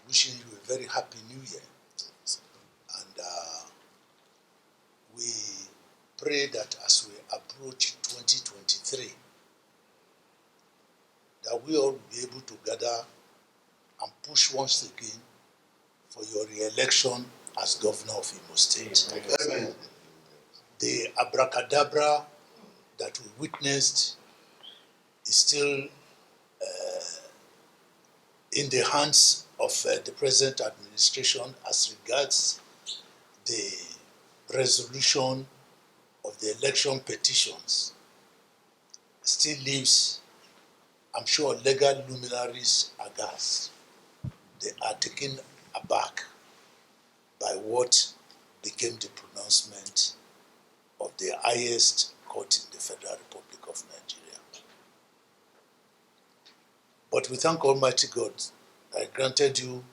Wishing you a very happy new year. And we pray that as we approach 2023, that we all will be able to gather and push once again for your re-election as governor of Imo State. Amen. The abracadabra that we witnessed is still in the hands of the present administration as regards the resolution of the election petitions. Still leaves, I'm sure, legal luminaries aghast. They are taken aback by what became the pronouncement of the highest court in the Federal Republic of Nigeria. But we thank Almighty God that granted you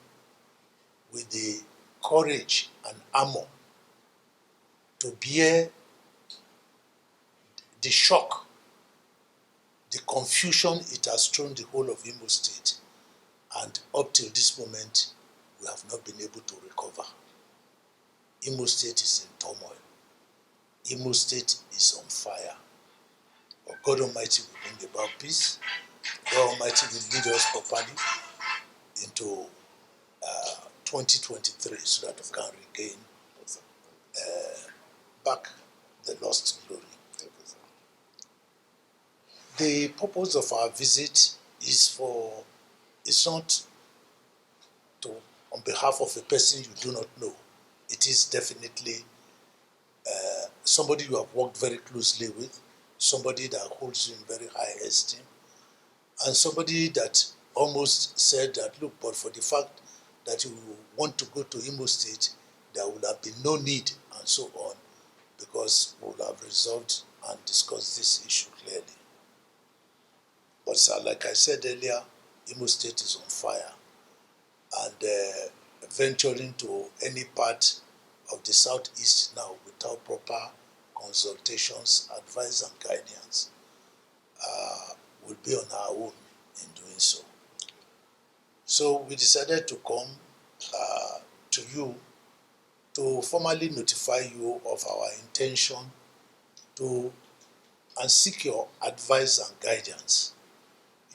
with the courage and armor to bear the shock, the confusion it has thrown the whole of Imo State. And up till this moment, we have not been able to recover. Imo State is in turmoil. Imo State is on fire. But God Almighty will bring about peace. God Almighty will lead us properly into 2023 so that we can regain back the lost glory. The purpose of our visit is not to, on behalf of a person you do not know. It is definitely somebody you have worked very closely with, somebody that holds you in very high esteem, and somebody that almost said that, look, but for the fact that you want to go to Imo State, there would have been no need, and so on, because we would have resolved and discussed this issue clearly. But like I said earlier, Imo State is on fire, and venturing to any part of the southeast now without proper consultations, advice, and guidance will be on our own in doing so. So we decided to come to you to formally notify you of our intention to and seek your advice and guidance.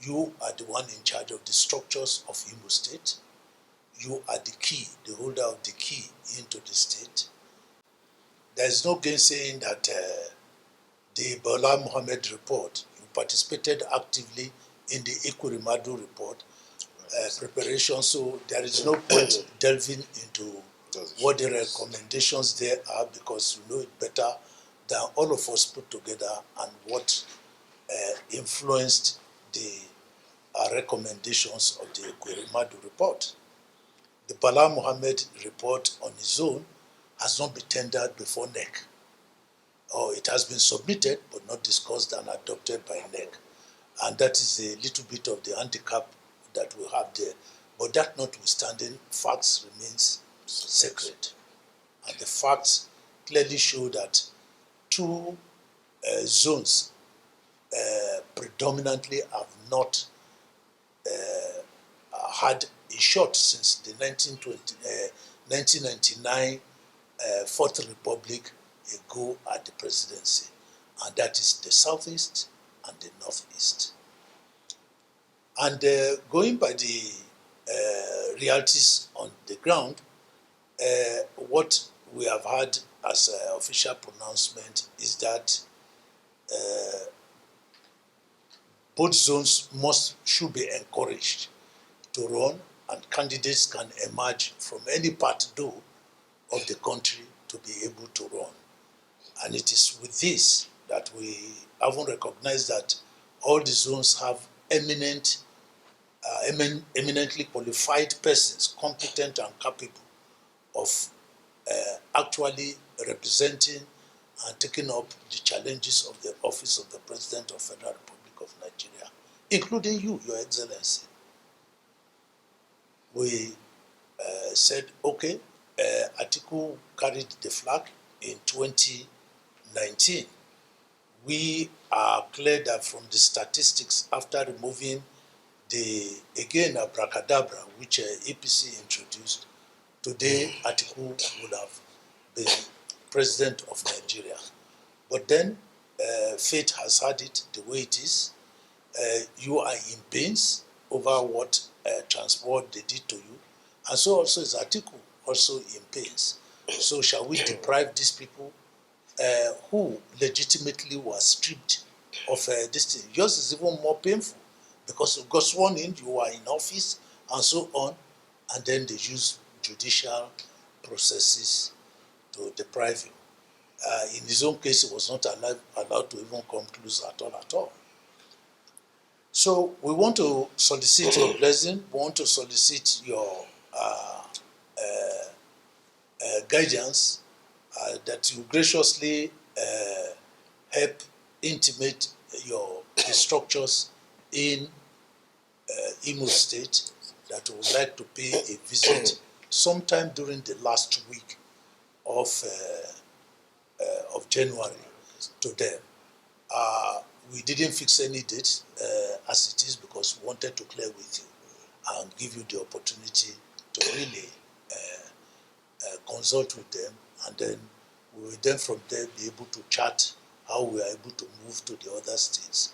You are the one in charge of the structures of Imo State. You are the key, the holder of the key into the state. There is no gainsaying that the Bola Mohammed report, you participated actively in the Ikurimadu report preparation, so there is no point delving into what the recommendations there are, because you know it better than all of us put together, and what influenced the recommendations of the Ikurimadu report. The Bala Mohammed report on its own has not been tendered before NEC. Or it has been submitted but not discussed and adopted by NEC. And that is a little bit of the handicap that we have there. But that notwithstanding, facts remains sacred. And the facts clearly show that two zones predominantly have not had a shot since the 1999 Fourth Republic ago at the presidency, and that is the southeast and the northeast. And going by the realities on the ground, what we have had as an official pronouncement is that both zones should be encouraged to run, and candidates can emerge from any part, though, of the country to be able to run. And it is with this that we haven't recognized that all the zones have eminently qualified persons, competent and capable of actually representing and taking up the challenges of the office of the President of the Federal Republic of Nigeria, including you, Your Excellency. We said, okay, Atiku carried the flag in 2019 we are clear that from the statistics, after removing the, again, abracadabra, which APC introduced, today Atiku would have been president of Nigeria. But then fate has had it the way it is. You are in pains over what transport they did to you. And so also is Atiku also in pains. So shall we deprive these people who legitimately were stripped of this thing? Yours is even more painful because you got sworn in, you are in office, and so on, and then they use judicial processes to deprive you. In his own case, he was not allowed to even come close at all. So we want to solicit your blessing. We want to solicit your guidance that you graciously help intimate the structures in Imo State that would like to pay a visit sometime during the last week of January to them. We didn't fix any date as it is because we wanted to clear with you and give you the opportunity to really consult with them, and then we will then from there be able to chart how we are able to move to the other states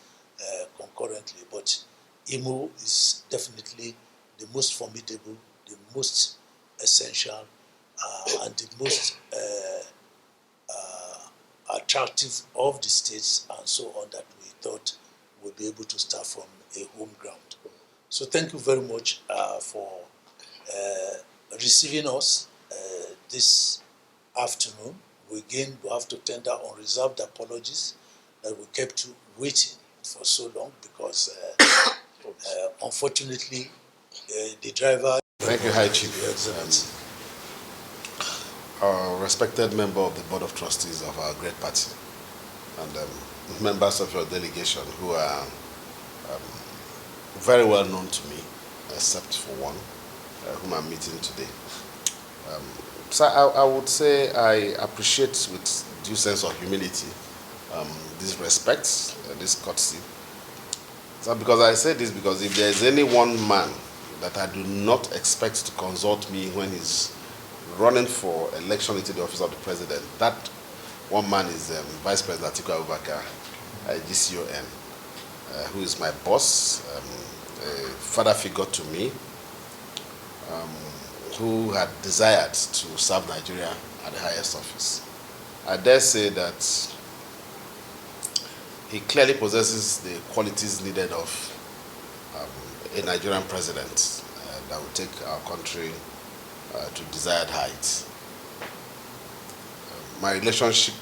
concurrently. But Imo is definitely the most formidable, the most essential, and the most attractive of the states, and so on, that we thought we'll be able to start from a home ground. So thank you very much for receiving us this afternoon. We again will have to tender unreserved apologies that we kept you waiting for so long because unfortunately the driver... Thank you, High Chief. Respected member of the Board of Trustees of our great party, and members of your delegation who are very well known to me, except for one, whom I'm meeting today. So I would say I appreciate with due sense of humility this respect, this courtesy. So because I say this because if there is any one man that I do not expect to consult me when he's running for election into the office of the president, that one man is Vice President Atiku Abubakar, GCON, who is my boss, a father figure to me, who had desired to serve Nigeria at the highest office. I dare say that he clearly possesses the qualities needed of a Nigerian president that will take our country to desired heights. My relationship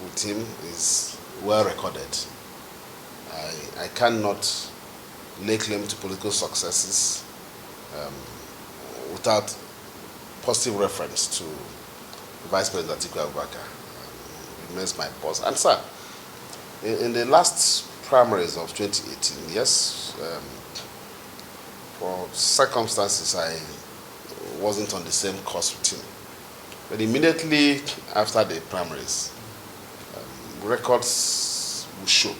with him is well recorded. I cannot lay claim to political successes without positive reference to Vice President Atiku Abubakar. He remains my boss. And sir, in the last primaries of 2018, yes, for circumstances I wasn't on the same course with him. But immediately after the primaries, records will show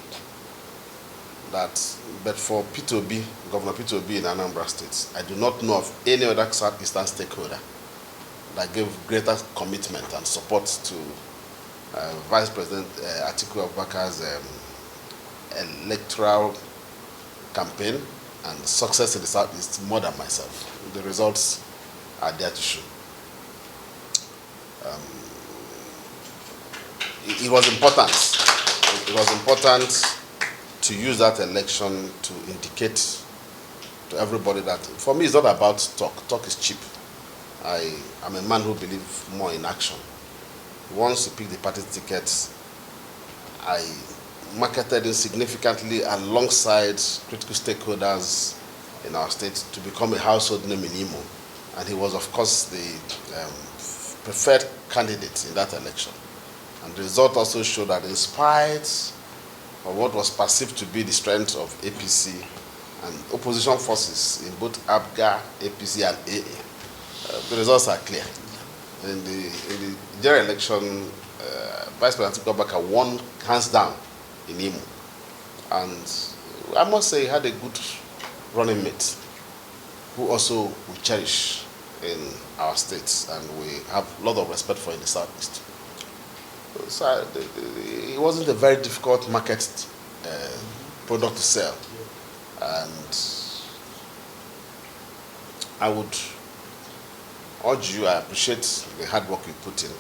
that, but for P2B, Governor P2B in Anambra State, I do not know of any other Southeastern stakeholder that gave greater commitment and support to Vice President Atiku Abubakar's electoral campaign and success in the Southeast more than myself. The results are there to show. It was important. It was important to use that election to indicate to everybody that for me it's not about talk. Talk is cheap. I am a man who believes more in action. Once you pick the party tickets, I marketed it significantly alongside critical stakeholders in our state to become a household name in Imo. And he was, of course, the preferred candidate in that election. And the result also showed that in spite of what was perceived to be the strength of APC and opposition forces in both ABGA, APC, and AA, the results are clear. In the general election, Vice President Atiku Abubakar won hands down in Imo. And I must say he had a good running mate who also we cherish in our states, and we have a lot of respect for in the Southeast. So it wasn't a very difficult market product to sell, and I would urge you, I appreciate the hard work you put in.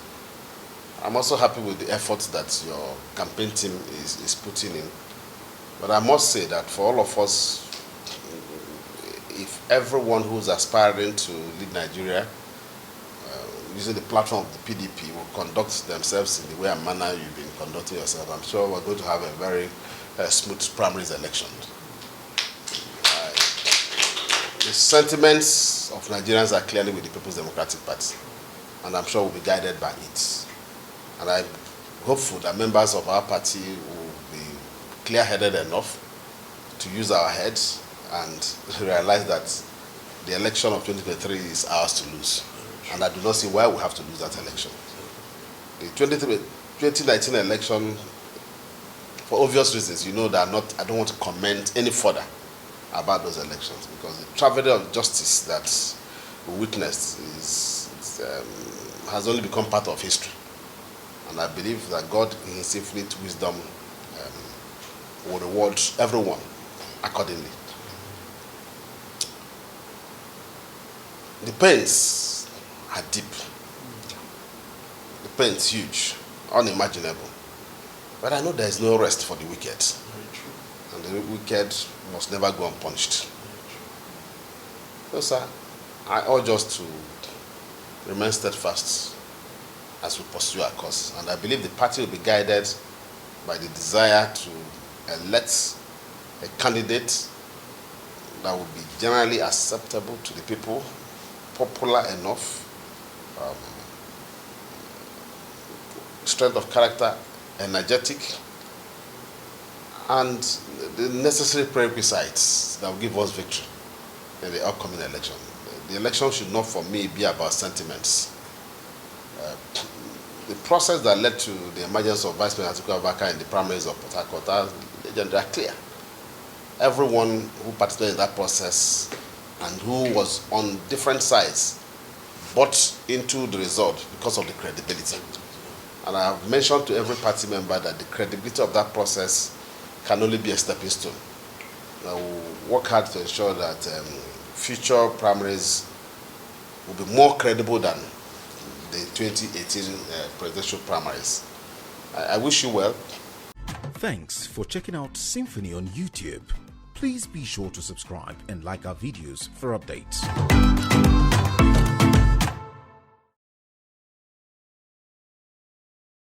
I'm also happy with the efforts that your campaign team is putting in. But I must say that for all of us, if everyone who's aspiring to lead Nigeria, using the platform of the PDP, will conduct themselves in the way and manner you've been conducting yourself, I'm sure we're going to have a very smooth primaries election. The sentiments of Nigerians are clearly with the People's Democratic Party, and I'm sure we'll be guided by it. And I'm hopeful that members of our party will be clear-headed enough to use our heads and realize that the election of 2023 is ours to lose. And I do not see why we have to lose that election. The 2019 election, for obvious reasons, you know that I don't want to comment any further about those elections, because the tragedy of justice that we witnessed has only become part of history. And I believe that God, in His infinite wisdom, will reward everyone accordingly. The pains are deep. The pains huge, unimaginable. But I know there is no rest for the wicked. And the wicked must never go unpunished. So, sir, I urge us to remain steadfast as we pursue our cause. And I believe the party will be guided by the desire to elect a candidate that will be generally acceptable to the people, popular enough, strength of character, energetic, and the necessary prerequisites that will give us victory in the upcoming election. The election should not, for me, be about sentiments. The process that led to the emergence of Vice President Atiku Abubakar in the primaries of Port Harcourt, they are clear. Everyone who participated in that process and who was on different sides bought into the result because of the credibility. And I have mentioned to every party member that the credibility of that process can only be a stepping stone. I will work hard to ensure that future primaries will be more credible than the 2018 presidential primaries. I wish you well. Thanks for checking out SYMFONI on YouTube. Please be sure to subscribe and like our videos for updates.